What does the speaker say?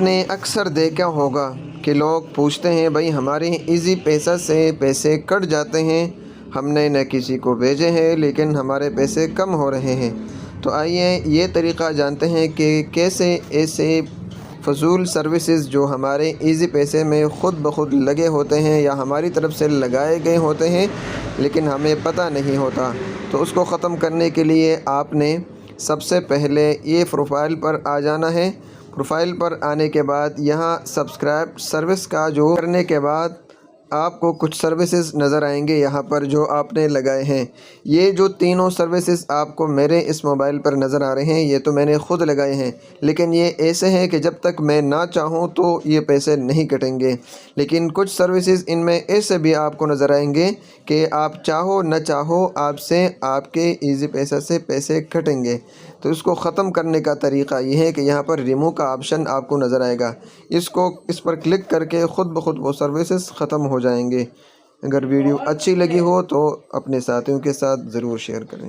نے اکثر دیکھا ہوگا کہ لوگ پوچھتے ہیں بھائی ہمارے ایزی پیسہ سے پیسے کٹ جاتے ہیں، ہم نے نہ کسی کو بھیجے ہیں لیکن ہمارے پیسے کم ہو رہے ہیں۔ تو آئیے یہ طریقہ جانتے ہیں کہ کیسے ایسے فضول سروسز جو ہمارے ایزی پیسے میں خود بخود لگے ہوتے ہیں یا ہماری طرف سے لگائے گئے ہوتے ہیں لیکن ہمیں پتہ نہیں ہوتا، تو اس کو ختم کرنے کے لیے آپ نے سب سے پہلے یہ پروفائل پر آ جانا ہے۔ پروفائل پر آنے کے بعد یہاں سبسکرائب سروس کا جو کرنے کے بعد آپ کو کچھ سروسز نظر آئیں گے یہاں پر جو آپ نے لگائے ہیں۔ یہ جو تینوں سروسز آپ کو میرے اس موبائل پر نظر آ رہے ہیں یہ تو میں نے خود لگائے ہیں، لیکن یہ ایسے ہیں کہ جب تک میں نہ چاہوں تو یہ پیسے نہیں کٹیں گے۔ لیکن کچھ سروسز ان میں ایسے بھی آپ کو نظر آئیں گے کہ آپ چاہو نہ چاہو آپ سے آپ کے ایزی پیسہ سے پیسے کٹیں گے۔ تو اس کو ختم کرنے کا طریقہ یہ ہے کہ یہاں پر ریموو کا آپشن آپ کو نظر آئے گا، اس پر کلک کر کے خود بخود وہ سروسز ختم ہو جائیں گے۔ اگر ویڈیو اچھی لگی ہو تو اپنے ساتھیوں کے ساتھ ضرور شیئر کریں۔